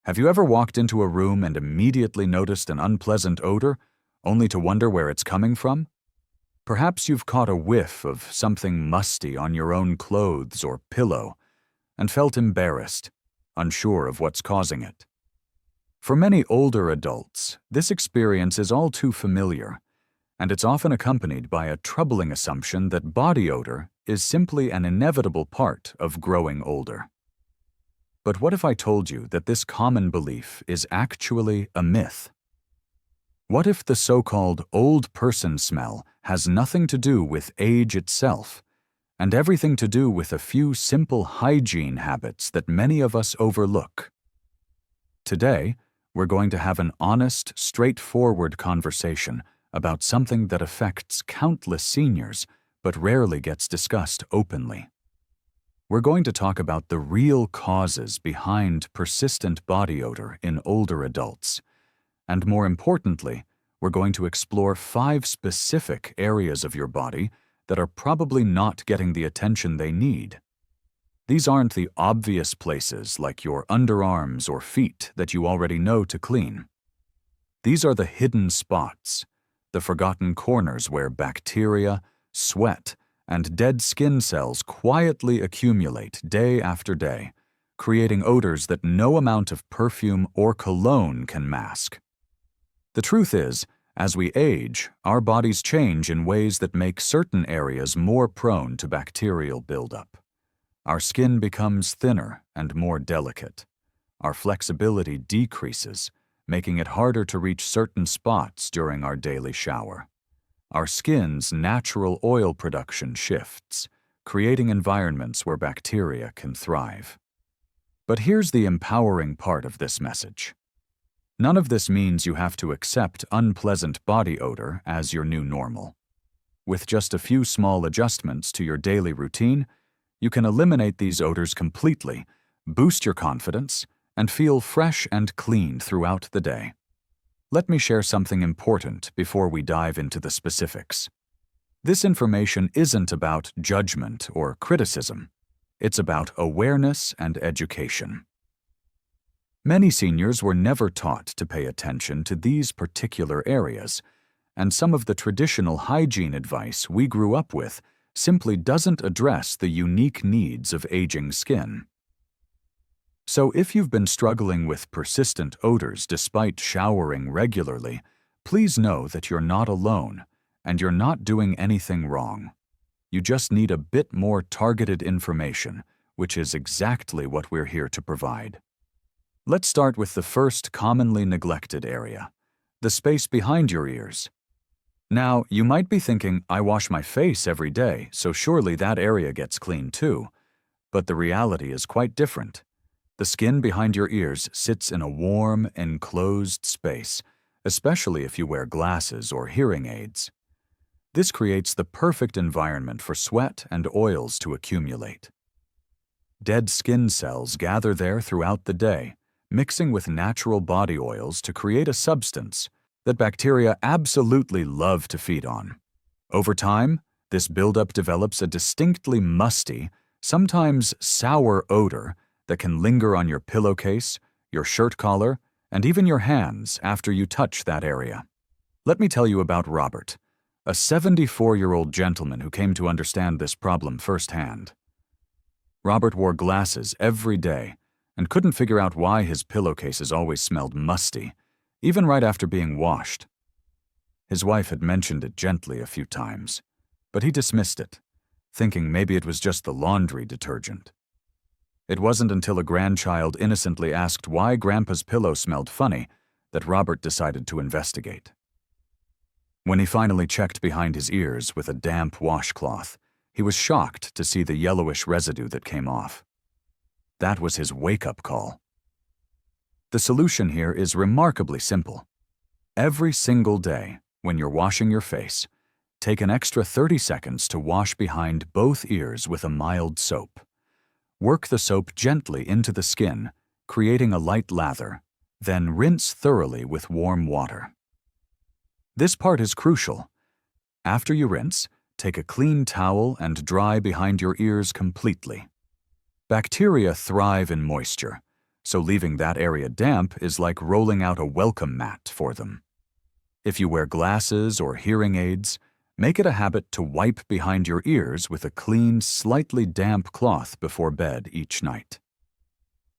Have you ever walked into a room and immediately noticed an unpleasant odor, only to wonder where it's coming from? Perhaps you've caught a whiff of something musty on your own clothes or pillow and felt embarrassed, unsure of what's causing it. For many older adults, this experience is all too familiar, and it's often accompanied by a troubling assumption that body odor is simply an inevitable part of growing older. But what if I told you that this common belief is actually a myth? What if the so-called old person smell has nothing to do with age itself, and everything to do with a few simple hygiene habits that many of us overlook? Today, we're going to have an honest, straightforward conversation about something that affects countless seniors but rarely gets discussed openly. We're going to talk about the real causes behind persistent body odor in older adults. And more importantly, we're going to explore 5 specific areas of your body that are probably not getting the attention they need. These aren't the obvious places like your underarms or feet that you already know to clean. These are the hidden spots, the forgotten corners where bacteria, sweat, and dead skin cells quietly accumulate day after day, creating odors that no amount of perfume or cologne can mask. The truth is, as we age, our bodies change in ways that make certain areas more prone to bacterial buildup. Our skin becomes thinner and more delicate. Our flexibility decreases, making it harder to reach certain spots during our daily shower. Our skin's natural oil production shifts, creating environments where bacteria can thrive. But here's the empowering part of this message. None of this means you have to accept unpleasant body odor as your new normal. With just a few small adjustments to your daily routine, you can eliminate these odors completely, boost your confidence, and feel fresh and clean throughout the day. Let me share something important before we dive into the specifics. This information isn't about judgment or criticism. It's about awareness and education. Many seniors were never taught to pay attention to these particular areas, and some of the traditional hygiene advice we grew up with simply doesn't address the unique needs of aging skin. So if you've been struggling with persistent odors despite showering regularly, please know that you're not alone, and you're not doing anything wrong. You just need a bit more targeted information, which is exactly what we're here to provide. Let's start with the first commonly neglected area, the space behind your ears. Now, you might be thinking, I wash my face every day, so surely that area gets clean too. But the reality is quite different. The skin behind your ears sits in a warm, enclosed space, especially if you wear glasses or hearing aids. This creates the perfect environment for sweat and oils to accumulate. Dead skin cells gather there throughout the day, mixing with natural body oils to create a substance that bacteria absolutely love to feed on. Over time, this buildup develops a distinctly musty, sometimes sour odor that can linger on your pillowcase, your shirt collar, and even your hands after you touch that area. Let me tell you about Robert, a 74-year-old gentleman who came to understand this problem firsthand. Robert wore glasses every day and couldn't figure out why his pillowcases always smelled musty, even right after being washed. His wife had mentioned it gently a few times, but he dismissed it, thinking maybe it was just the laundry detergent. It wasn't until a grandchild innocently asked why Grandpa's pillow smelled funny that Robert decided to investigate. When he finally checked behind his ears with a damp washcloth, he was shocked to see the yellowish residue that came off. That was his wake-up call. The solution here is remarkably simple. Every single day, when you're washing your face, take an extra 30 seconds to wash behind both ears with a mild soap. Work the soap gently into the skin, creating a light lather, then rinse thoroughly with warm water. This part is crucial. After you rinse, take a clean towel and dry behind your ears completely. Bacteria thrive in moisture, so leaving that area damp is like rolling out a welcome mat for them. If you wear glasses or hearing aids, make it a habit to wipe behind your ears with a clean, slightly damp cloth before bed each night.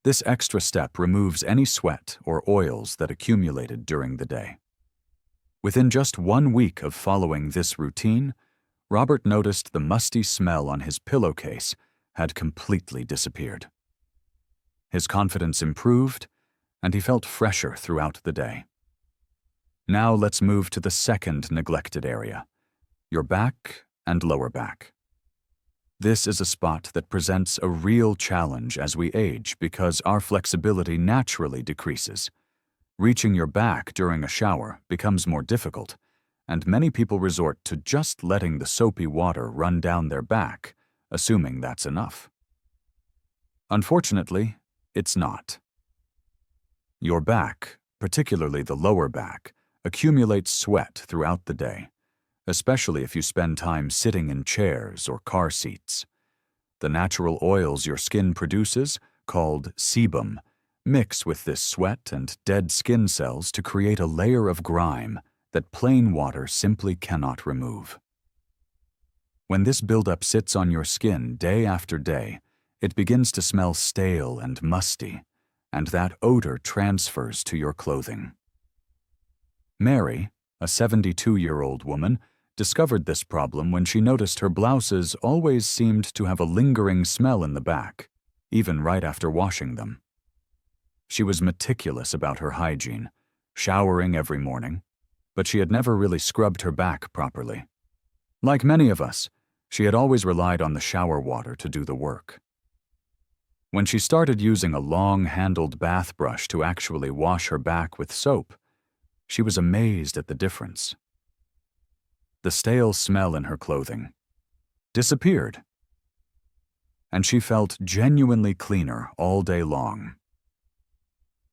This extra step removes any sweat or oils that accumulated during the day. Within just 1 week of following this routine, Robert noticed the musty smell on his pillowcase had completely disappeared. His confidence improved, and he felt fresher throughout the day. Now let's move to the second neglected area, your back and lower back. This is a spot that presents a real challenge as we age because our flexibility naturally decreases. Reaching your back during a shower becomes more difficult, and many people resort to just letting the soapy water run down their back, assuming that's enough. Unfortunately, it's not. Your back, particularly the lower back, accumulates sweat throughout the day, especially if you spend time sitting in chairs or car seats. The natural oils your skin produces, called sebum, mix with this sweat and dead skin cells to create a layer of grime that plain water simply cannot remove. When this buildup sits on your skin day after day, it begins to smell stale and musty, and that odor transfers to your clothing. Mary, a 72-year-old woman, discovered this problem when she noticed her blouses always seemed to have a lingering smell in the back, even right after washing them. She was meticulous about her hygiene, showering every morning, but she had never really scrubbed her back properly. Like many of us, she had always relied on the shower water to do the work. When she started using a long-handled bath brush to actually wash her back with soap, she was amazed at the difference. The stale smell in her clothing disappeared, and she felt genuinely cleaner all day long.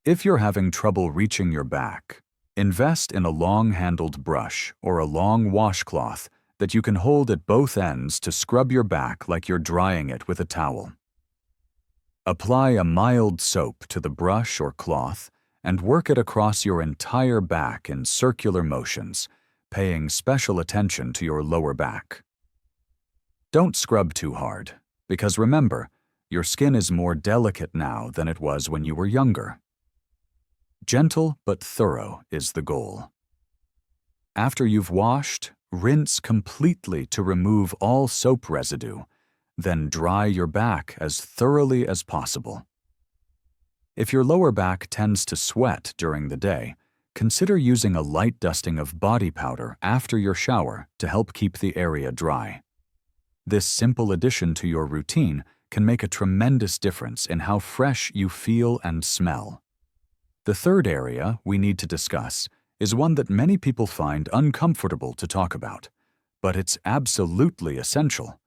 If you're having trouble reaching your back, invest in a long-handled brush or a long washcloth that you can hold at both ends to scrub your back like you're drying it with a towel. Apply a mild soap to the brush or cloth and work it across your entire back in circular motions, paying special attention to your lower back. Don't scrub too hard, because remember, your skin is more delicate now than it was when you were younger. Gentle but thorough is the goal. After you've washed, rinse completely to remove all soap residue, then dry your back as thoroughly as possible. If your lower back tends to sweat during the day, consider using a light dusting of body powder after your shower to help keep the area dry. This simple addition to your routine can make a tremendous difference in how fresh you feel and smell. The third area we need to discuss is one that many people find uncomfortable to talk about, but it's absolutely essential: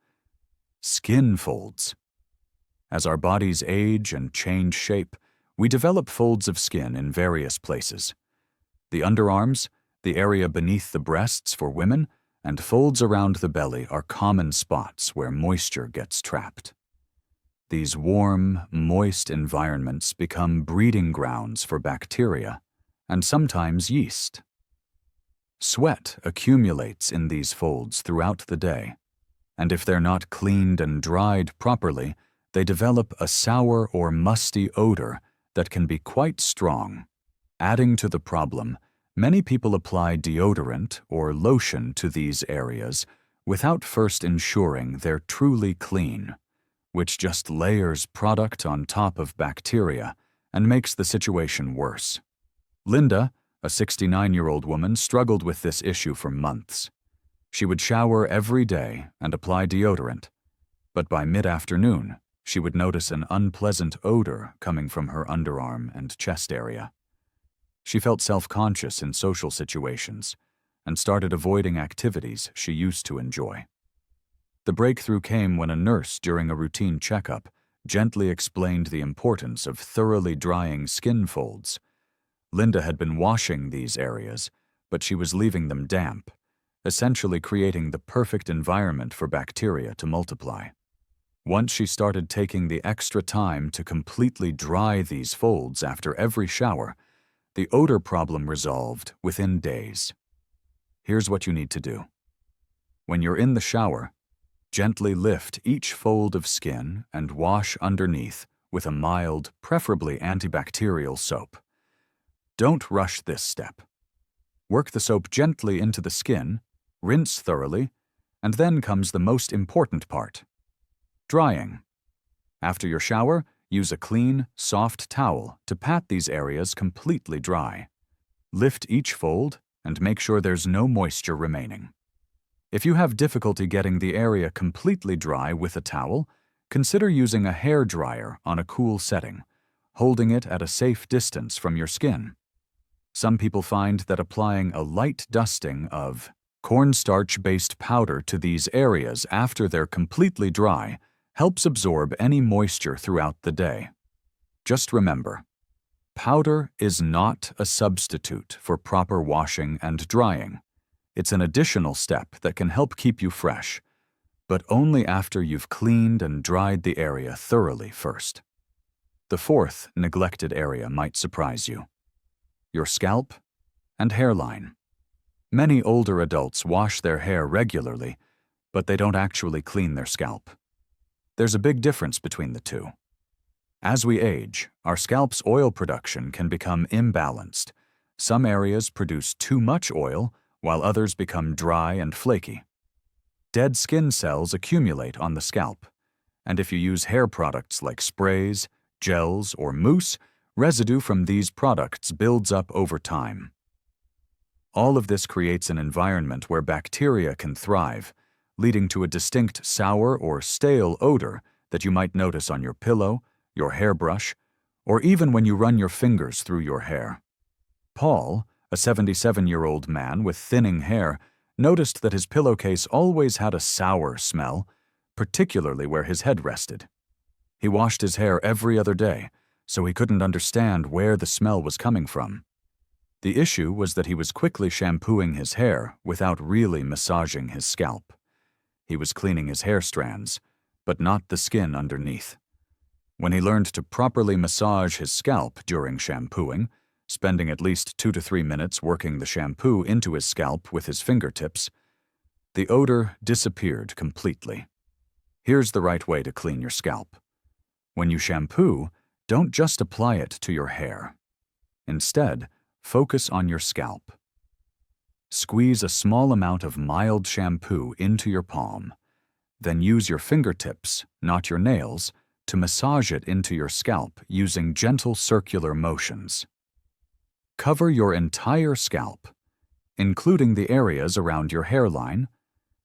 skin folds. As our bodies age and change shape, we develop folds of skin in various places. The underarms, the area beneath the breasts for women, and folds around the belly are common spots where moisture gets trapped. These warm, moist environments become breeding grounds for bacteria, and sometimes yeast. Sweat accumulates in these folds throughout the day, and if they're not cleaned and dried properly, they develop a sour or musty odor that can be quite strong. Adding to the problem, many people apply deodorant or lotion to these areas without first ensuring they're truly clean, which just layers product on top of bacteria and makes the situation worse. Linda, a 69-year-old woman, struggled with this issue for months. She would shower every day and apply deodorant, but by mid-afternoon, she would notice an unpleasant odor coming from her underarm and chest area. She felt self-conscious in social situations and started avoiding activities she used to enjoy. The breakthrough came when a nurse, during a routine checkup, gently explained the importance of thoroughly drying skin folds. Linda had been washing these areas, but she was leaving them damp, essentially creating the perfect environment for bacteria to multiply. Once she started taking the extra time to completely dry these folds after every shower, the odor problem resolved within days. Here's what you need to do. When you're in the shower, gently lift each fold of skin and wash underneath with a mild, preferably antibacterial soap. Don't rush this step. Work the soap gently into the skin, rinse thoroughly, and then comes the most important part: drying. After your shower, use a clean, soft towel to pat these areas completely dry. Lift each fold and make sure there's no moisture remaining. If you have difficulty getting the area completely dry with a towel, consider using a hair dryer on a cool setting, holding it at a safe distance from your skin. Some people find that applying a light dusting of cornstarch-based powder to these areas after they're completely dry helps absorb any moisture throughout the day. Just remember, powder is not a substitute for proper washing and drying. It's an additional step that can help keep you fresh, but only after you've cleaned and dried the area thoroughly first. The fourth neglected area might surprise you: your scalp and hairline. Many older adults wash their hair regularly, but they don't actually clean their scalp. There's a big difference between the two. As we age, our scalp's oil production can become imbalanced. Some areas produce too much oil, while others become dry and flaky. Dead skin cells accumulate on the scalp, and if you use hair products like sprays, gels, or mousse, residue from these products builds up over time. All of this creates an environment where bacteria can thrive, leading to a distinct sour or stale odor that you might notice on your pillow, your hairbrush, or even when you run your fingers through your hair. Paul, a 77-year-old man with thinning hair, noticed that his pillowcase always had a sour smell, particularly where his head rested. He washed his hair every other day, so he couldn't understand where the smell was coming from. The issue was that he was quickly shampooing his hair without really massaging his scalp. He was cleaning his hair strands, but not the skin underneath. When he learned to properly massage his scalp during shampooing, spending at least 2 to 3 minutes working the shampoo into his scalp with his fingertips, the odor disappeared completely. Here's the right way to clean your scalp. When you shampoo, don't just apply it to your hair. Instead, focus on your scalp. Squeeze a small amount of mild shampoo into your palm. Then use your fingertips, not your nails, to massage it into your scalp using gentle circular motions. Cover your entire scalp, including the areas around your hairline,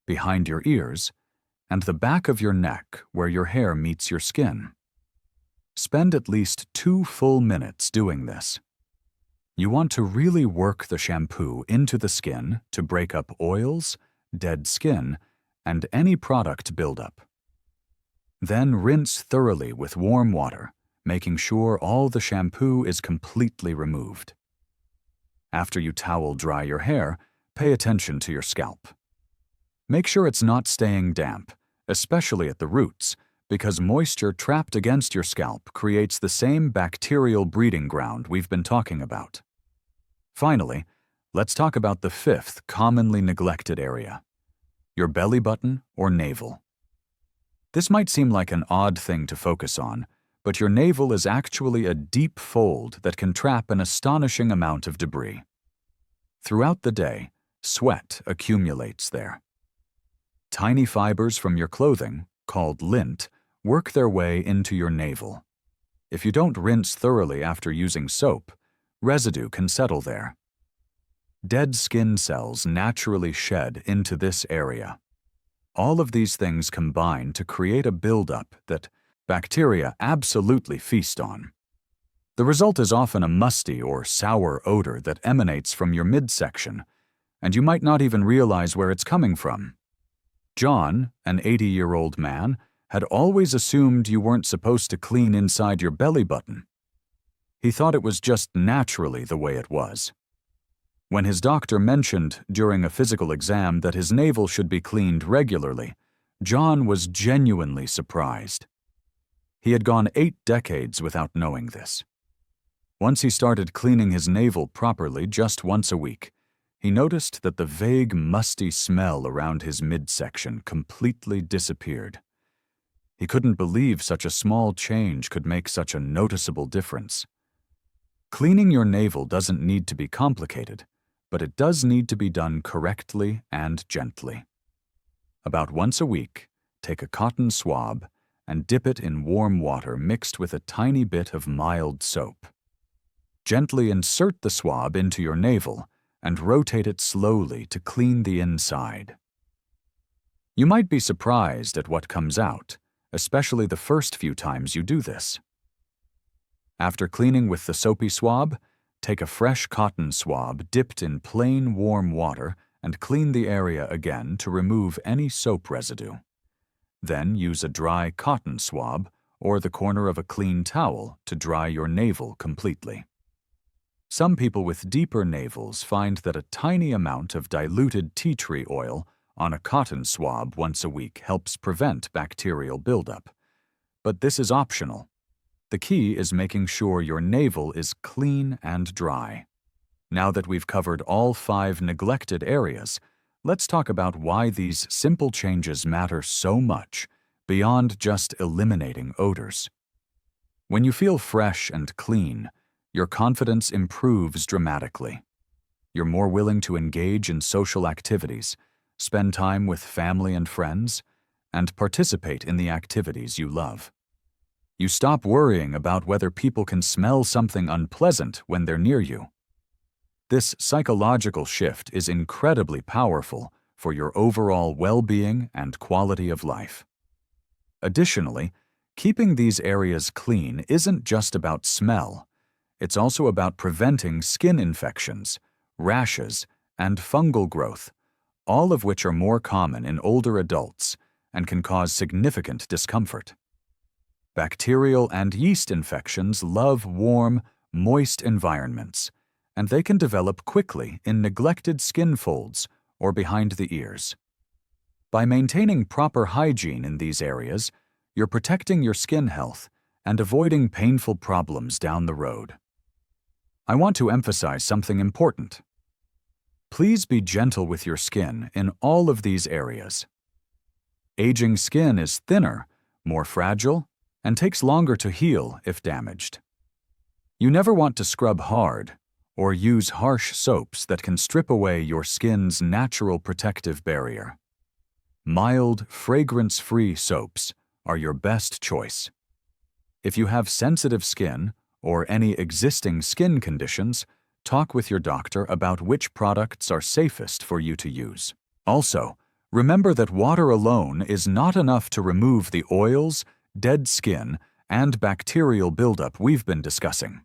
behind your ears, and the back of your neck where your hair meets your skin. Spend at least 2 full minutes doing this. You want to really work the shampoo into the skin to break up oils, dead skin, and any product buildup. Then rinse thoroughly with warm water, making sure all the shampoo is completely removed. After you towel dry your hair, pay attention to your scalp. Make sure it's not staying damp, especially at the roots, because moisture trapped against your scalp creates the same bacterial breeding ground we've been talking about. Finally, let's talk about the 5th commonly neglected area: your belly button or navel. This might seem like an odd thing to focus on, but your navel is actually a deep fold that can trap an astonishing amount of debris. Throughout the day, sweat accumulates there. Tiny fibers from your clothing, called lint, work their way into your navel. If you don't rinse thoroughly after using soap, residue can settle there. Dead skin cells naturally shed into this area. All of these things combine to create a buildup that bacteria absolutely feast on. The result is often a musty or sour odor that emanates from your midsection, and you might not even realize where it's coming from. John, an 80-year-old man, had always assumed you weren't supposed to clean inside your belly button. He thought it was just naturally the way it was. When his doctor mentioned during a physical exam that his navel should be cleaned regularly, John was genuinely surprised. He had gone 8 decades without knowing this. Once he started cleaning his navel properly just once a week, he noticed that the vague, musty smell around his midsection completely disappeared. He couldn't believe such a small change could make such a noticeable difference. Cleaning your navel doesn't need to be complicated, but it does need to be done correctly and gently. About once a week, take a cotton swab and dip it in warm water mixed with a tiny bit of mild soap. Gently insert the swab into your navel and rotate it slowly to clean the inside. You might be surprised at what comes out, especially the first few times you do this. After cleaning with the soapy swab, take a fresh cotton swab dipped in plain warm water and clean the area again to remove any soap residue. Then use a dry cotton swab or the corner of a clean towel to dry your navel completely. Some people with deeper navels find that a tiny amount of diluted tea tree oil on a cotton swab once a week helps prevent bacterial buildup. But this is optional. The key is making sure your navel is clean and dry. Now that we've covered all 5 neglected areas, let's talk about why these simple changes matter so much, beyond just eliminating odors. When you feel fresh and clean, your confidence improves dramatically. You're more willing to engage in social activities, spend time with family and friends, and participate in the activities you love. You stop worrying about whether people can smell something unpleasant when they're near you. This psychological shift is incredibly powerful for your overall well-being and quality of life. Additionally, keeping these areas clean isn't just about smell. It's also about preventing skin infections, rashes, and fungal growth, all of which are more common in older adults and can cause significant discomfort. Bacterial and yeast infections love warm, moist environments, and they can develop quickly in neglected skin folds or behind the ears. By maintaining proper hygiene in these areas, you're protecting your skin health and avoiding painful problems down the road. I want to emphasize something important. Please be gentle with your skin in all of these areas. Aging skin is thinner, more fragile, and takes longer to heal if damaged. You never want to scrub hard or use harsh soaps that can strip away your skin's natural protective barrier. Mild, fragrance-free soaps are your best choice. If you have sensitive skin or any existing skin conditions, talk with your doctor about which products are safest for you to use. Also, remember that water alone is not enough to remove the oils, dead skin, and bacterial buildup we've been discussing.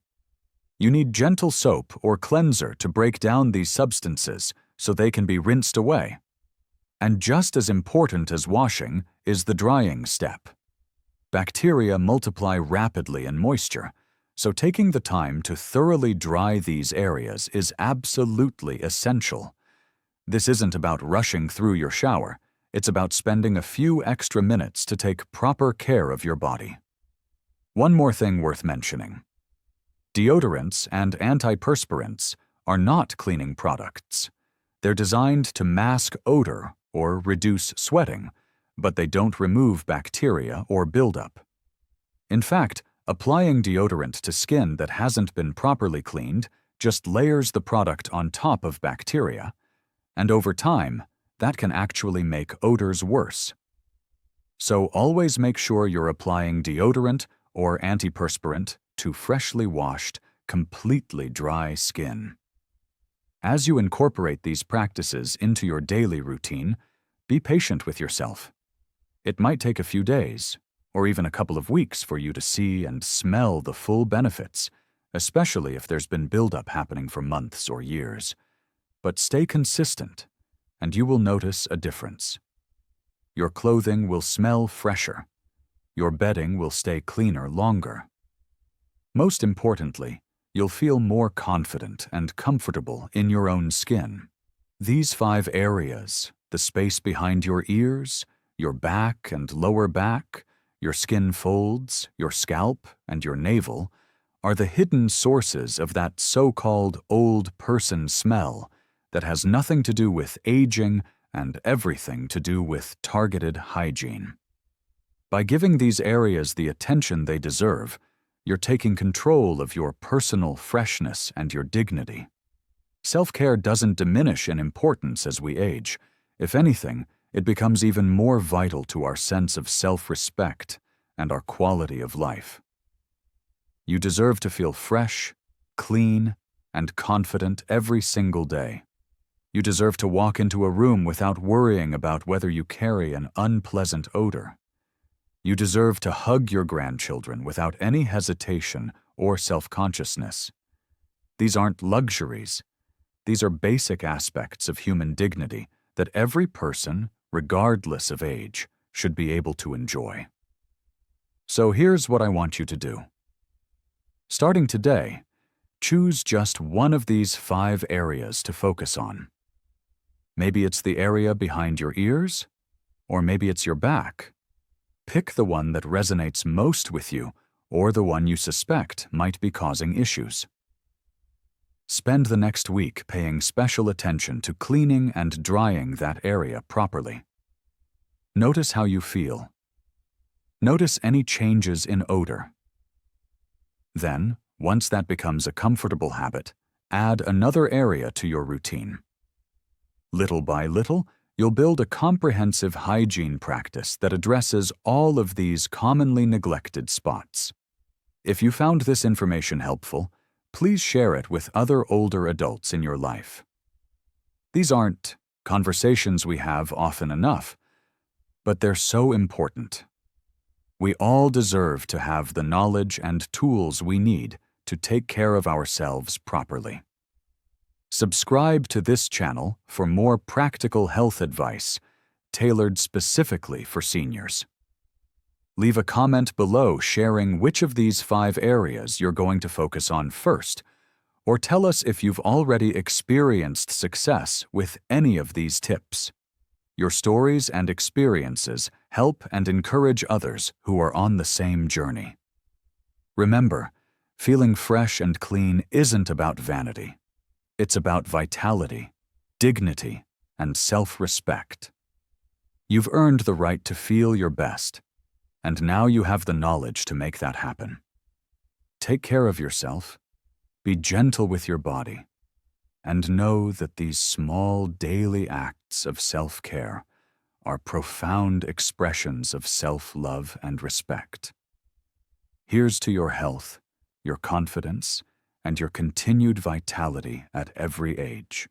You need gentle soap or cleanser to break down these substances so they can be rinsed away. And just as important as washing is the drying step. Bacteria multiply rapidly in moisture, so taking the time to thoroughly dry these areas is absolutely essential. This isn't about rushing through your shower. It's about spending a few extra minutes to take proper care of your body. One more thing worth mentioning. Deodorants and antiperspirants are not cleaning products. They're designed to mask odor or reduce sweating, but they don't remove bacteria or buildup. In fact, applying deodorant to skin that hasn't been properly cleaned just layers the product on top of bacteria, and over time, that can actually make odors worse. So always make sure you're applying deodorant or antiperspirant to freshly washed, completely dry skin. As you incorporate these practices into your daily routine, be patient with yourself. It might take a few days, or even a couple of weeks for you to see and smell the full benefits, especially if there's been buildup happening for months or years. But stay consistent, and you will notice a difference. Your clothing will smell fresher. Your bedding will stay cleaner longer. Most importantly, you'll feel more confident and comfortable in your own skin. These 5 areas, the space behind your ears, your back and lower back, your skin folds, your scalp, and your navel are the hidden sources of that so-called old person smell that has nothing to do with aging and everything to do with targeted hygiene. By giving these areas the attention they deserve, you're taking control of your personal freshness and your dignity. Self-care doesn't diminish in importance as we age. If anything, it becomes even more vital to our sense of self-respect and our quality of life. You deserve to feel fresh, clean, and confident every single day. You deserve to walk into a room without worrying about whether you carry an unpleasant odor. You deserve to hug your grandchildren without any hesitation or self-consciousness. These aren't luxuries. These are basic aspects of human dignity that every person, regardless of age, should be able to enjoy. So here's what I want you to do. Starting today, choose just one of these 5 areas to focus on. Maybe it's the area behind your ears, or maybe it's your back. Pick the one that resonates most with you, or the one you suspect might be causing issues. Spend the next week paying special attention to cleaning and drying that area properly. Notice how you feel. Notice any changes in odor. Then, once that becomes a comfortable habit, add another area to your routine. Little by little, you'll build a comprehensive hygiene practice that addresses all of these commonly neglected spots. If you found this information helpful, please share it with other older adults in your life. These aren't conversations we have often enough, but they're so important. We all deserve to have the knowledge and tools we need to take care of ourselves properly. Subscribe to this channel for more practical health advice tailored specifically for seniors. Leave a comment below sharing which of these 5 areas you're going to focus on first, or tell us if you've already experienced success with any of these tips. Your stories and experiences help and encourage others who are on the same journey. Remember, feeling fresh and clean isn't about vanity. It's about vitality, dignity, and self-respect. You've earned the right to feel your best, and now you have the knowledge to make that happen. Take care of yourself, be gentle with your body, and know that these small daily acts of self-care are profound expressions of self-love and respect. Here's to your health, your confidence, and your continued vitality at every age.